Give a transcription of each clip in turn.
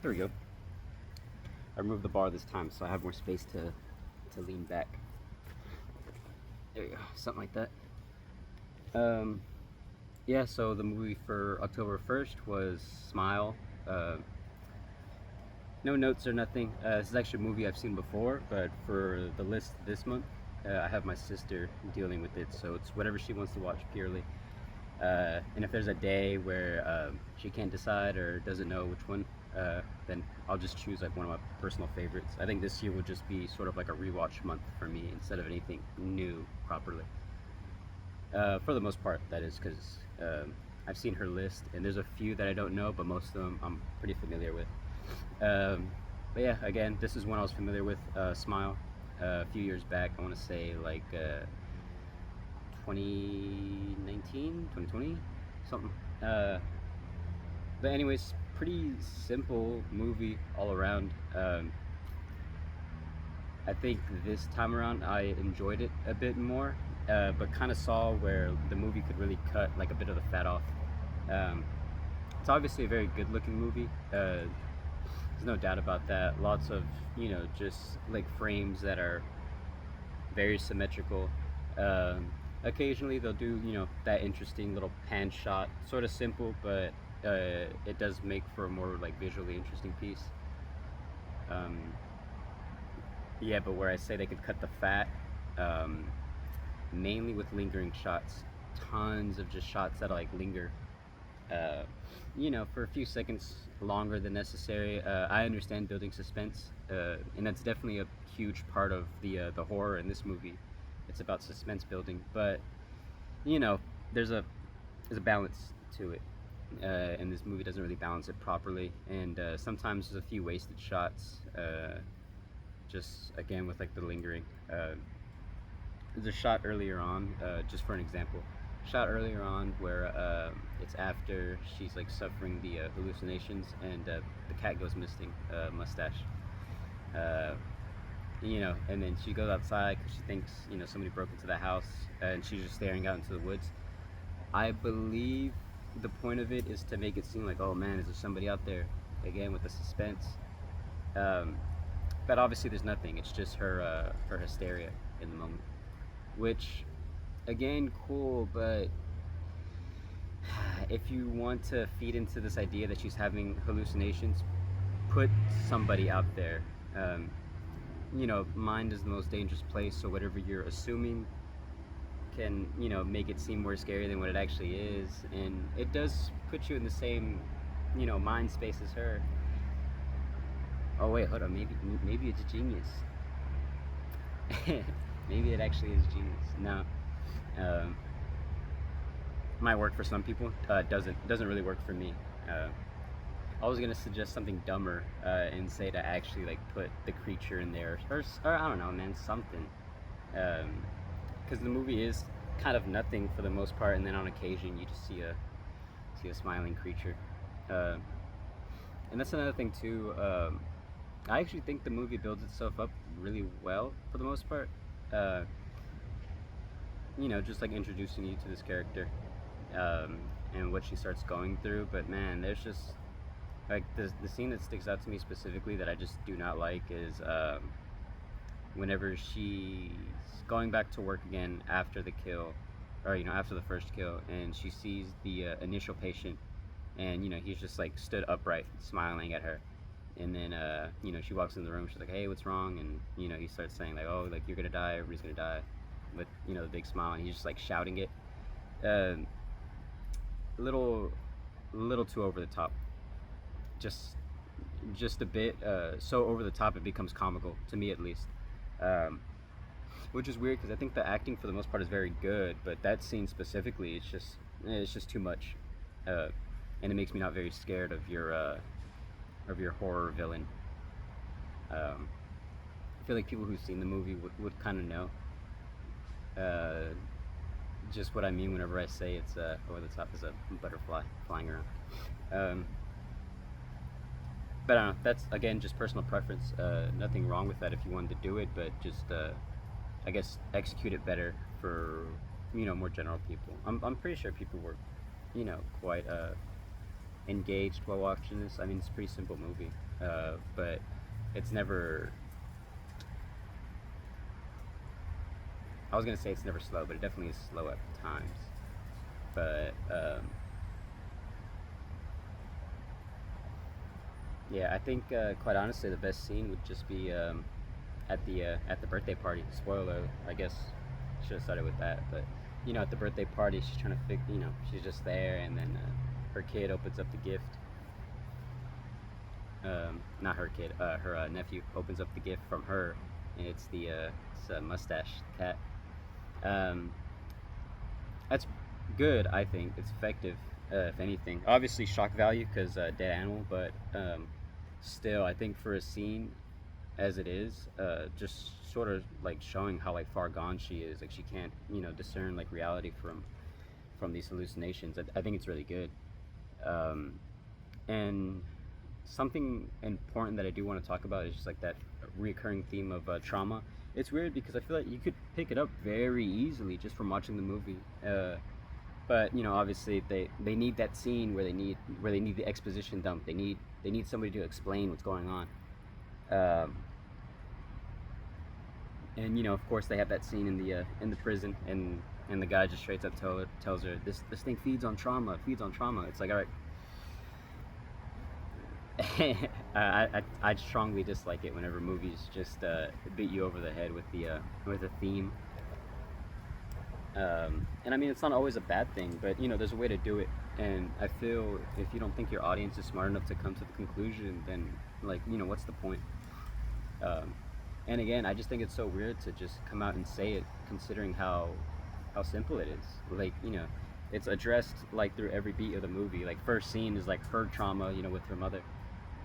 There we go. I removed the bar this time, so I have more space to lean back. There you go, something like that. Yeah, so the movie for October 1st was Smile. Uh, no notes or nothing. This is actually a movie I've seen before, but for the list this month, I have my sister dealing with it, so it's whatever she wants to watch purely. And if there's a day where she can't decide or doesn't know which one, then I'll just choose like one of my personal favorites. I think this year will just be sort of like a rewatch month for me instead of anything new properly. For the most part, that is, because I've seen her list, and there's a few that I don't know, but most of them I'm pretty familiar with. Um, but yeah, again, this is one I was familiar with, Smile, a few years back. I want to say like 2019, 2020, something. But anyways, pretty simple movie all around. I think this time around I enjoyed it a bit more, but kind of saw where the movie could really cut like a bit of the fat off. Um, it's obviously a very good-looking movie. There's no doubt about that. Lots of just like frames that are very symmetrical. Um, Occasionally they'll do that interesting little pan shot, sort of simple, but it does make for a more like visually interesting piece. Um, yeah, but where I say they could cut the fat, um, mainly with lingering shots, tons of just shots that like linger, uh, for a few seconds longer than necessary. I understand building suspense, and that's definitely a huge part of the horror in this movie. It's about suspense building, but you know, there's a there's a balance to it, and this movie doesn't really balance it properly. And sometimes there's a few wasted shots, just again with like the lingering. There's a shot earlier on, just for an example, shot earlier on where it's after she's like suffering the hallucinations, and the cat goes missing, mustache. Uh, and then she goes outside because she thinks somebody broke into the house, and she's just staring out into the woods. I believe the point of it is to make it seem like, oh man, is there somebody out there? Again with the suspense. Um, but obviously there's nothing. It's just her hysteria in the moment, which again cool, but if you want to feed into this idea that she's having hallucinations, put somebody out there. Um, Mind is the most dangerous place, so whatever you're assuming can, make it seem more scary than what it actually is. And it does put you in the same, mind space as her. Oh wait, hold on, maybe it's genius. Maybe it actually is genius. No. Um, might work for some people. Doesn't really work for me. I was gonna suggest something dumber, and say to actually like put the creature in there, or I don't know, man, something. Because the movie is kind of nothing for the most part, and then on occasion you just see a smiling creature. Uh, and that's another thing too. I actually think the movie builds itself up really well for the most part. Uh, just like introducing you to this character, um, and what she starts going through. But man, there's just like the scene that sticks out to me specifically that I just do not like is whenever she's going back to work again after the kill, or after the first kill, and she sees the initial patient, and he's just like stood upright, smiling at her, and then she walks in the room. She's like, "Hey, what's wrong?" And he starts saying like, "Oh, like you're gonna die. Everybody's gonna die," with the big smile, and he's just like shouting it. Uh, little, little too over the top. Just, just a bit. So over the top, it becomes comical to me, at least. Um, which is weird because I think the acting for the most part is very good, but that scene specifically, it's just too much, uh, and it makes me not very scared of your horror villain. Um, I feel like people who've seen the movie would kind of know, uh, just what I mean whenever I say it's over the top as a butterfly flying around. Um, but I don't know. That's again just personal preference. Nothing wrong with that if you wanted to do it, but just I guess execute it better for more general people. I'm pretty sure people were quite engaged while watching this. I mean, it's a pretty simple movie, but it's never. I was gonna say it's never slow, but it definitely is slow at times. But yeah, I think quite honestly, the best scene would just be at the birthday party. Spoiler, I guess. Should have started with that, but at the birthday party, she's trying to fix. She's just there, and then her kid opens up the gift. Not her kid, her nephew opens up the gift from her, and it's a mustache cat. Um, that's good, I think. It's effective, if anything. Obviously, shock value because dead animal, but still, I think for a scene as it is, just sort of like showing how like far gone she is. Like she can't, discern like reality from these hallucinations. I think it's really good. Um, and something important that I do want to talk about is just like that recurring theme of trauma. It's weird because I feel like you could pick it up very easily just from watching the movie. But obviously they need that scene where they need the exposition dump. They need somebody to explain what's going on. Um, and of course they have that scene in the prison, and the guy just straight up tells her this thing feeds on trauma. It's like, all right. I strongly dislike it whenever movies just beat you over the head with a theme. And I mean, it's not always a bad thing, but there's a way to do it. And I feel if you don't think your audience is smart enough to come to the conclusion, then like what's the point? Um, and again, I just think it's so weird to just come out and say it, considering how simple it is. Like it's addressed like through every beat of the movie. Like first scene is like her trauma, with her mother,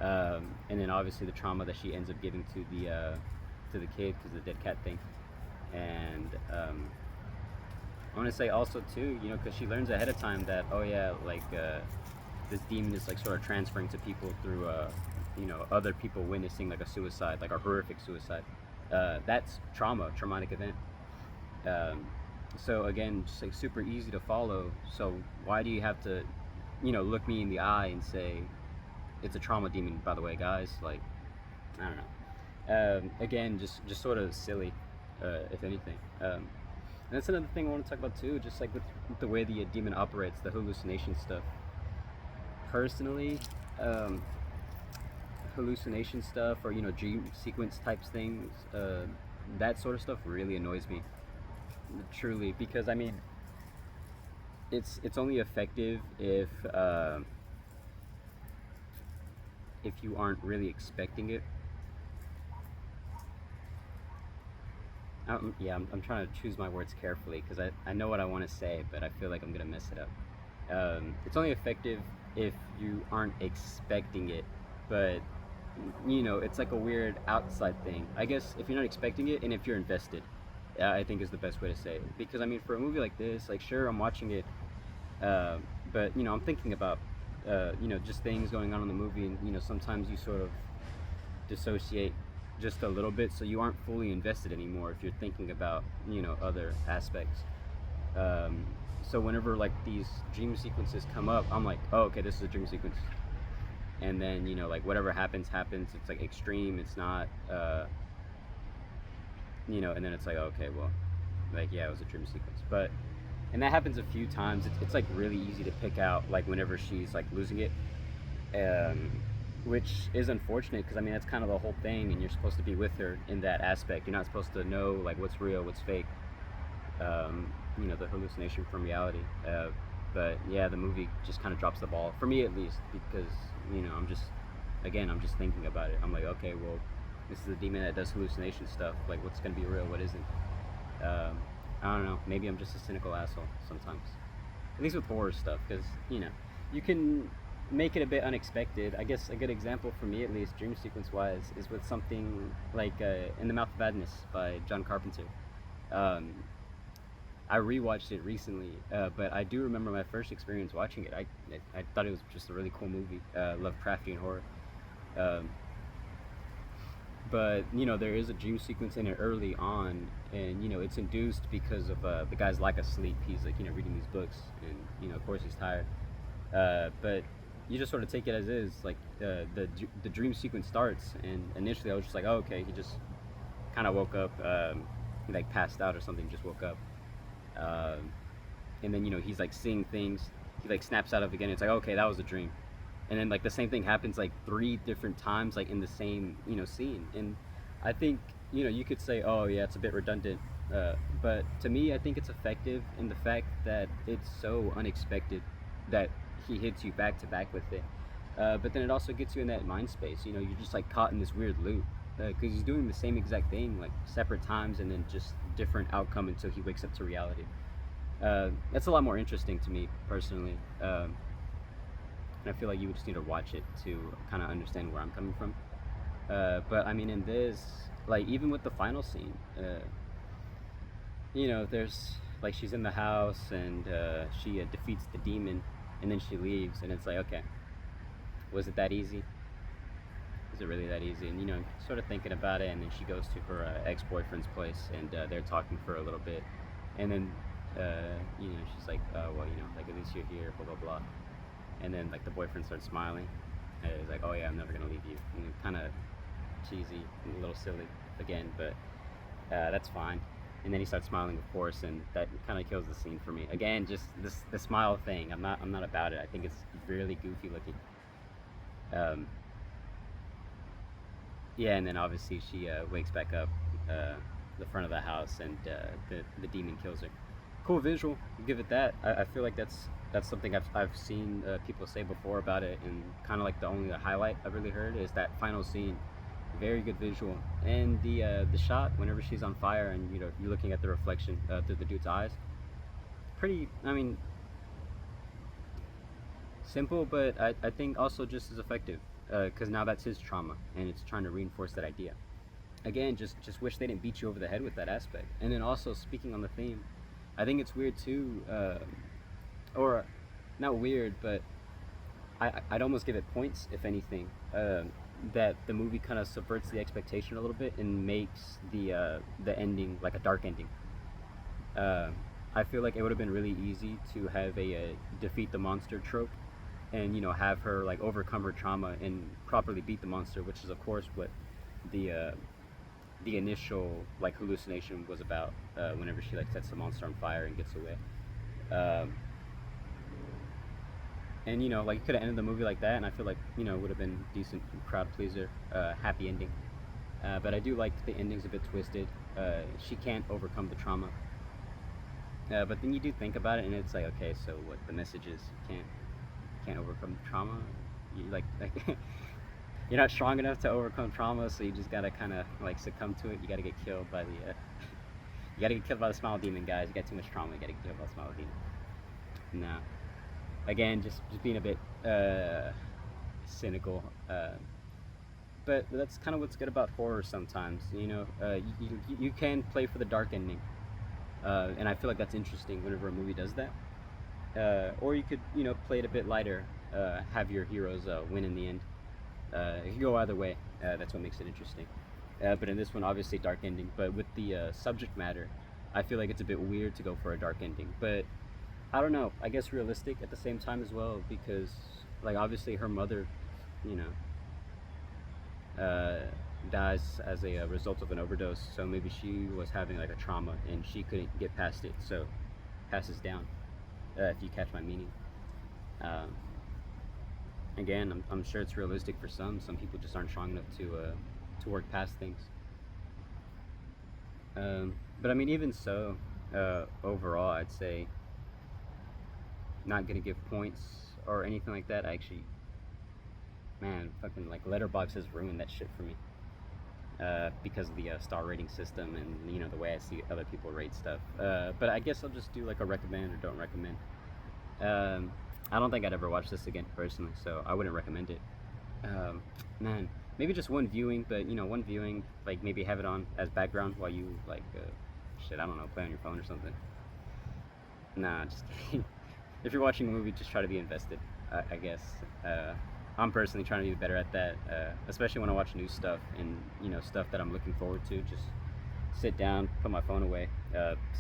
and then obviously the trauma that she ends up giving to the kid because of the dead cat thing, and I want to say also too, because she learns ahead of time that oh yeah, like this demon is like sort of transferring to people through other people witnessing like a suicide, like a horrific suicide. That's traumatic event. Um, so again, just like super easy to follow. So why do you have to, look me in the eye and say it's a trauma demon? By the way, guys, like I don't know. Again, just sort of silly, if anything. And that's another thing I want to talk about too, just like with the way the demon operates, the hallucination stuff. Personally, um, hallucination stuff or dream sequence types things, that sort of stuff really annoys me, truly, because I mean it's only effective if you aren't really expecting it. Yeah, I'm trying to choose my words carefully because I know what I want to say, but I feel like I'm gonna mess it up. It's only effective if you aren't expecting it, but it's like a weird outside thing. I guess if you're not expecting it and if you're invested, I think is the best way to say it. Because I mean, for a movie like this, like sure, I'm watching it, uh, but I'm thinking about just things going on in the movie, and sometimes you sort of dissociate just a little bit, so you aren't fully invested anymore if you're thinking about other aspects. Um, so whenever like these dream sequences come up, I'm like, oh, okay, this is a dream sequence, and then like whatever happens. It's like extreme. It's not, and then it's like, okay, well, like yeah, it was a dream sequence, but. And that happens a few times. It's like really easy to pick out like whenever she's like losing it, um, which is unfortunate because I mean that's kind of the whole thing, and you're supposed to be with her in that aspect. You're not supposed to know like what's real, what's fake, the hallucination from reality. But yeah, the movie just kind of drops the ball for me at least because I'm just thinking about it. I'm like, okay, well, this is a demon that does hallucination stuff. Like, what's gonna be real? What isn't? Um, I don't know. Maybe I'm just a cynical asshole sometimes. At least with horror stuff, because you can make it a bit unexpected. I guess a good example for me, at least, dream sequence wise, is with something like "In the Mouth of Madness" by John Carpenter. Um, I rewatched it recently, but I do remember my first experience watching it. I thought it was just a really cool movie, Lovecraftian horror. Um, but there is a dream sequence in it early on, and it's induced because of the guy's lack of sleep. He's like reading these books, and of course he's tired. But you just sort of take it as is. Like the dream sequence starts, and initially I was just like, oh, okay, he just kind of woke up, he like passed out or something, just woke up, um, and then he's like seeing things. He like snaps out of it again. It's like, okay, that was a dream, and then like the same thing happens like three different times, like in the same scene. And I think you could say, oh yeah, it's a bit redundant, but to me, I think it's effective in the fact that it's so unexpected that he hits you back to back with it. But then it also gets you in that mind space. You're just like caught in this weird loop because he's doing the same exact thing like separate times and then just different outcome until he wakes up to reality. That's a lot more interesting to me personally, and I feel like you would just need to watch it to kind of understand where I'm coming from. But I mean, in this, like even with the final scene, there's like she's in the house and she defeats the demon, and then she leaves, and it's like, okay, was it that easy? Is it really that easy? And sort of thinking about it, and then she goes to her ex-boyfriend's place, and they're talking for a little bit, and then she's like, oh well, like at least you're here, blah blah blah, and then like the boyfriend starts smiling, and he's like, oh yeah, I'm never gonna leave you, and kind of cheesy, a little silly again, but that's fine. And then he starts smiling, of course, and that kind of kills the scene for me. Again, just the smile thing. I'm not about it. I think it's really goofy looking. Um, yeah, and then obviously she wakes back up, the front of the house, and the demon kills her. Cool visual, give it that. I feel like that's something I've seen people say before about it, and kind of like the only highlight I've really heard is that final scene. Very good visual, and the shot whenever she's on fire, and you're looking at the reflection through the dude's eyes. Pretty, I mean, simple, but I think also just as effective, because now that's his trauma, and it's trying to reinforce that idea. Again, just wish they didn't beat you over the head with that aspect. And then also speaking on the theme, I think it's weird too, or not weird, but I'd almost give it points if anything. That the movie kind of subverts the expectation a little bit and makes the ending like a dark ending. Uh, I feel like it would have been really easy to have a defeat the monster trope, and have her like overcome her trauma and properly beat the monster, which is of course what the uh, the initial like hallucination was about. Whenever she like sets the monster on fire and gets away. Um, and like you could have ended the movie like that, and I feel like it would have been decent crowd pleaser, happy ending. But I do like the ending's a bit twisted. She can't overcome the trauma, but then you do think about it, and it's like, okay, so what the message is? You can't overcome the trauma. You like you're not strong enough to overcome trauma, so you just gotta kind of like succumb to it. You gotta get killed by the you gotta get killed by the smile demon, guys. You got too much trauma. You gotta get killed by the smile demon. No. Again, just being a bit cynical, but that's kind of what's good about horror sometimes. You can play for the dark ending, and I feel like that's interesting whenever a movie does that. Or you could play it a bit lighter, have your heroes win in the end. It can go either way. That's what makes it interesting. But in this one, obviously dark ending. But with the subject matter, I feel like it's a bit weird to go for a dark ending. But I don't know. I guess realistic at the same time as well, because like obviously her mother, you dies as a result of an overdose. So maybe she was having like a trauma and she couldn't get past it, so passes down. If you catch my meaning. Um, Again, I'm sure it's realistic for some. Some people just aren't strong enough to work past things. But I mean, even so, overall, I'd say not gonna give points or anything like that. I actually, man, fucking like Letterboxd has ruined that shit for me, because of the star rating system and the way I see other people rate stuff. But I guess I'll just do like a recommend or don't recommend. Um, I don't think I'd ever watch this again personally, so I wouldn't recommend it. Um, Man, maybe just one viewing, but one viewing, like maybe have it on as background while you like, shit, I don't know, play on your phone or something. Nah, just kidding. If you're watching a movie, just try to be invested, I guess. I'm personally trying to be better at that, especially when I watch new stuff and stuff that I'm looking forward to. Just sit down, put my phone away,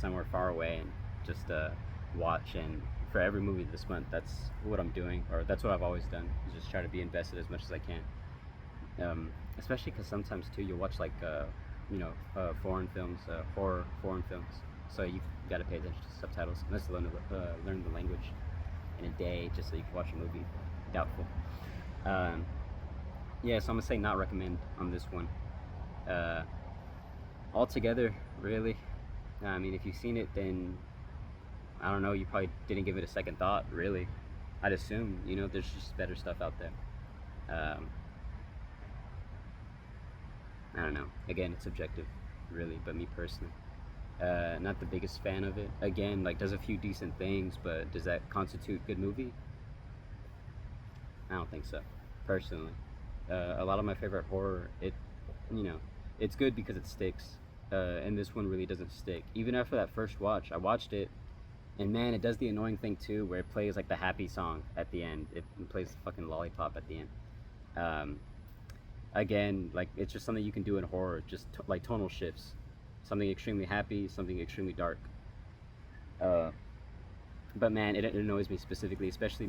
somewhere far away, and just watch and for every movie this month, that's what I'm doing, or that's what I've always done. Is just try to be invested as much as I can. Especially because sometimes too you'll watch like foreign films, horror foreign films. So you got to pay attention to subtitles. Unless you learn the language in a day just so you can watch a movie. Doubtful. Um, yeah, so I'm gonna say not recommend on this one. Uh, Altogether, really. I mean, if you've seen it, then I don't know. You probably didn't give it a second thought, really. I'd assume, there's just better stuff out there. Um, I don't know. Again, it's subjective, really. But me personally, not the biggest fan of it. Again, like does a few decent things, but does that constitute good movie? I don't think so, personally. A lot of my favorite horror, you know, it's good because it sticks, and this one really doesn't stick. Even after that first watch, I watched it, and man, it does the annoying thing too, where it plays like the happy song at the end. It plays the fucking lollipop at the end. Um, Again, like it's just something you can do in horror, just like tonal shifts, something extremely happy, something extremely dark. Uh, but man, it annoys me specifically, especially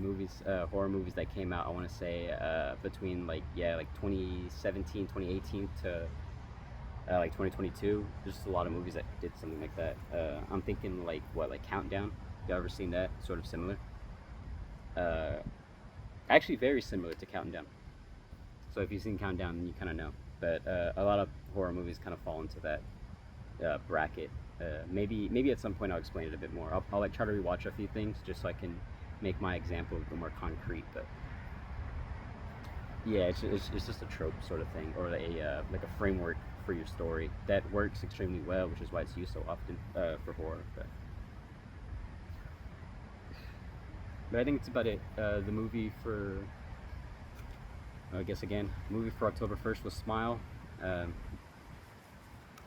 horror movies that came out. I want to say between like 2017, 2018 to like 2022. There's just a lot of movies that did something like that. I'm thinking like Countdown. You ever seen that? Sort of similar. Uh, Actually, very similar to Countdown. So if you've seen Countdown, you kind of know. But a lot of horror movies kind of fall into that bracket. Maybe at some point I'll explain it a bit more. I'll like try to rewatch a few things just so I can make my example a bit more concrete. But yeah, it's just a trope sort of thing, or like a framework for your story that works extremely well, which is why it's used so often for horror. But I think it's about it. The movie for I guess again, movie for October 1st was Smile. Um,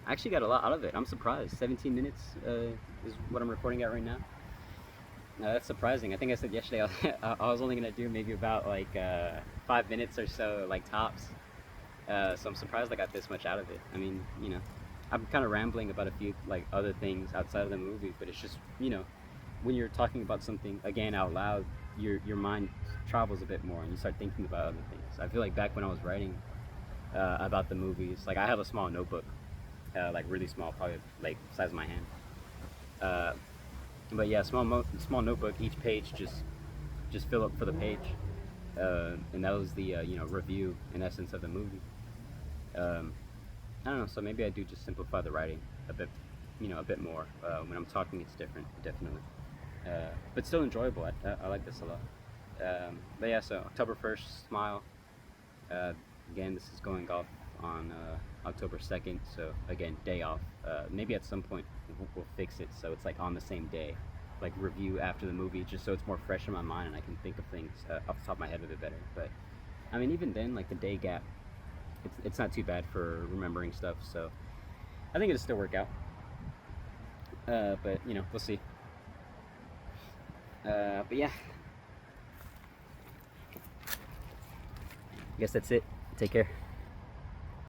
I actually got a lot out of it. I'm surprised. 17 minutes is what I'm recording at right now. That's surprising. I think I said yesterday I was only gonna do maybe about 5 minutes or so, like tops. So I'm surprised I got this much out of it. I mean, I'm kind of rambling about a few like other things outside of the movie, but it's just when you're talking about something again out loud, your mind travels a bit more and you start thinking about other things. I feel like back when I was writing about the movies, like I have a small notebook, like really small, probably like the size of my hand. Uh, but yeah, small notebook. Each page just fill up for the page, and that was the review in essence of the movie. Um, I don't know. So maybe I do just simplify the writing a bit, a bit more. When I'm talking, it's different, definitely. But still enjoyable. I like this a lot. But yeah, so October 1st, Smile. Uh, Again, this is going off on October 2nd, so again, day off. Maybe at some point we'll fix it so it's like on the same day, like review after the movie, just so it's more fresh in my mind and I can think of things off the top of my head a bit better. But I mean, even then, like the day gap, it's not too bad for remembering stuff, so I think it'll still work out. But we'll see. But yeah, I guess that's it. Take care.